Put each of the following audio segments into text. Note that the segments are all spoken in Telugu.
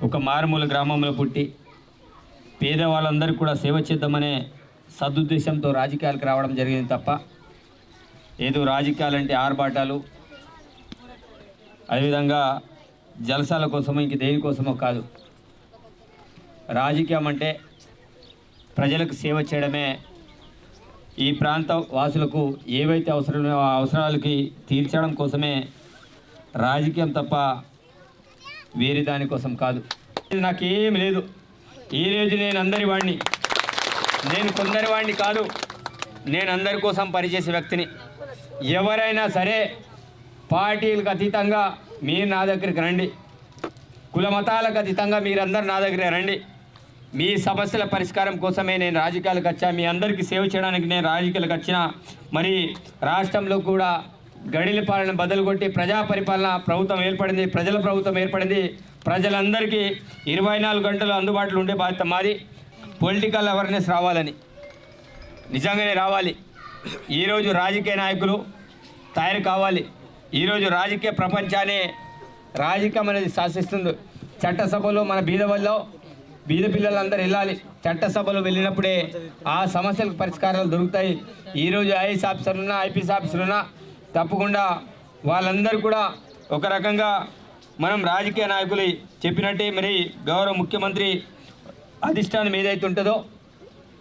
ఒక మారుమూల గ్రామంలో పుట్టి పేదవాళ్ళందరికీ కూడా సేవ చేద్దామనే సదుద్దేశంతో రాజకీయాలకు రావడం జరిగింది తప్ప ఏదో రాజకీయాలంటే ఆర్భాటాలు అదేవిధంగా జలసాల కోసమో ఇంక దేనికోసమో కాదు. రాజకీయం అంటే ప్రజలకు సేవ చేయడమే. ఈ ప్రాంత వాసులకు ఏవైతే అవసరమో ఆ అవసరాలకి తీర్చడం కోసమే రాజకీయం తప్ప వేరే దానికోసం కాదు. నాకేం లేదు. ఈరోజు నేను అందరి వాడిని, నేను కొందరి వాడిని కాదు. నేను అందరి కోసం పనిచేసే వ్యక్తిని. ఎవరైనా సరే పార్టీలకు అతీతంగా మీరు నా దగ్గరికి రండి, కుల మతాలకు అతీతంగా మీరందరూ నా దగ్గర రండి. మీ సమస్యల పరిష్కారం కోసమే నేను రాజకీయాలకు వచ్చా. మీ అందరికీ సేవ చేయడానికి నేను రాజకీయాలకు వచ్చిన. మరి రాష్ట్రంలో కూడా గడిల పాలన బదులుకొట్టి ప్రజా పరిపాలన ప్రభుత్వం ఏర్పడింది, ప్రజల ప్రభుత్వం ఏర్పడింది. ప్రజలందరికీ 24 గంటలు అందుబాటులో ఉండే బాధ్యత మాది. పొలిటికల్ అవేర్నెస్ రావాలని, నిజంగానే రావాలి. ఈరోజు రాజకీయ నాయకులు తయారు కావాలి. ఈరోజు రాజకీయ ప్రపంచాన్ని రాజకీయం అనేది శాసిస్తుంది. చట్టసభలో మన బీద పిల్లలందరూ వెళ్ళాలి. చట్టసభలో వెళ్ళినప్పుడే ఆ సమస్యలకు పరిష్కారాలు దొరుకుతాయి. ఈరోజు ఐఏఎస్ ఆఫీసర్లున్నా, ఐపీఎస్ ఆఫీసర్లున్నా తప్పకుండా వాళ్ళందరూ కూడా ఒక రకంగా మనం రాజకీయ నాయకులు చెప్పినట్టే మరి గౌరవ ముఖ్యమంత్రి అధిష్టానం ఏదైతే ఉంటుందో,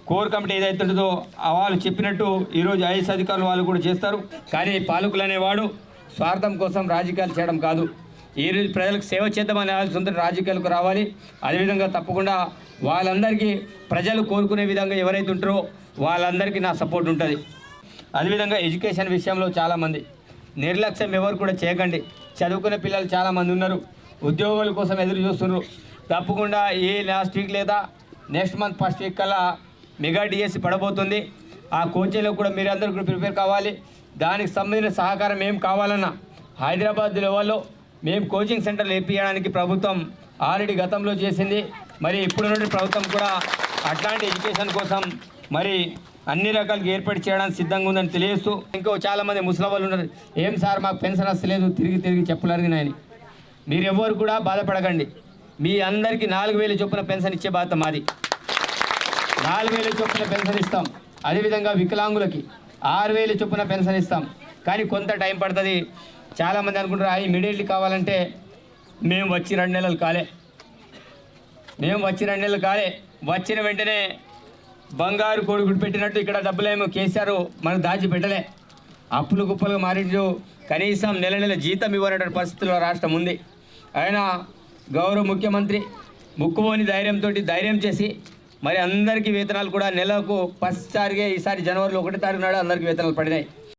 కోర్ కమిటీ ఏదైతే ఉంటుందో వాళ్ళు చెప్పినట్టు ఈరోజు ఐఏఎస్ అధికారులు వాళ్ళు కూడా చేస్తారు. కానీ పాలకులు అనేవాడు స్వార్థం కోసం రాజకీయాలు చేయడం కాదు. ఈరోజు ప్రజలకు సేవ చేద్దామని సొంత రాజకీయాలకు రావాలి. అదేవిధంగా తప్పకుండా వాళ్ళందరికీ ప్రజలు కోరుకునే విధంగా ఎవరైతే ఉంటారో వాళ్ళందరికీ నా సపోర్ట్ ఉంటుంది. అదేవిధంగా ఎడ్యుకేషన్ విషయంలో చాలామంది నిర్లక్ష్యం ఎవరు కూడా చేయకండి. చదువుకునే పిల్లలు చాలామంది ఉన్నారు, ఉద్యోగాల కోసం ఎదురు చూస్తున్నారు. తప్పకుండా ఈ లాస్ట్ వీక్ లేదా నెక్స్ట్ మంత్ ఫస్ట్ వీక్ కల్లా మెగా డిఎస్సి పడబోతుంది. ఆ కోచింగ్లో కూడా మీరందరూ కూడా ప్రిపేర్ కావాలి. దానికి సంబంధించిన సహకారం ఏం కావాలన్నా హైదరాబాద్ లెవెల్లో మేము కోచింగ్ సెంటర్లు ఏర్పించడానికి ప్రభుత్వం ఆల్రెడీ గతంలో చేసింది. మరి ఇప్పుడున్న ప్రభుత్వం కూడా అట్లాంటి ఎడ్యుకేషన్ కోసం మరి అన్ని రకాలుగా ఏర్పాటు చేయడానికి సిద్ధంగా ఉందని తెలియజేస్తూ, ఇంకో చాలామంది ముసలి వాళ్ళు ఉన్నారు, ఏం సార్ మాకు పెన్షన్ వస్తలేదు, తిరిగి చెప్పలేరు. మీరు ఎవరు కూడా బాధపడకండి. మీ అందరికీ 4000 చొప్పున పెన్షన్ ఇచ్చే బాధ్యత మాది. 4000 చొప్పున పెన్షన్ ఇస్తాం. అదేవిధంగా వికలాంగులకి 6000 చొప్పున పెన్షన్ ఇస్తాం. కానీ కొంత టైం పడుతుంది. చాలామంది అనుకుంటారు ఇమీడియట్లీ కావాలంటే మేము వచ్చి 2 నెలలు కాలే. వచ్చిన వెంటనే బంగారు కోడిగుడ్డు పెట్టినట్టు ఇక్కడ డబ్బులేమో కేసీఆర్ మనకు దాచి పెట్టలే. అప్పులు గుప్పలుగా మారిండు. కనీసం నెల జీతం ఇవ్వనటువంటి పరిస్థితుల్లో రాష్ట్రం ఉంది. ఆయన గౌరవ ముఖ్యమంత్రి ముక్కుపోని ధైర్యం చేసి మరి అందరికీ వేతనాలు కూడా నెలకు ఫస్ట్ ఈసారి జనవరిలో 1వ తారీఖు నాడు అందరికీ వేతనాలు పడినాయి.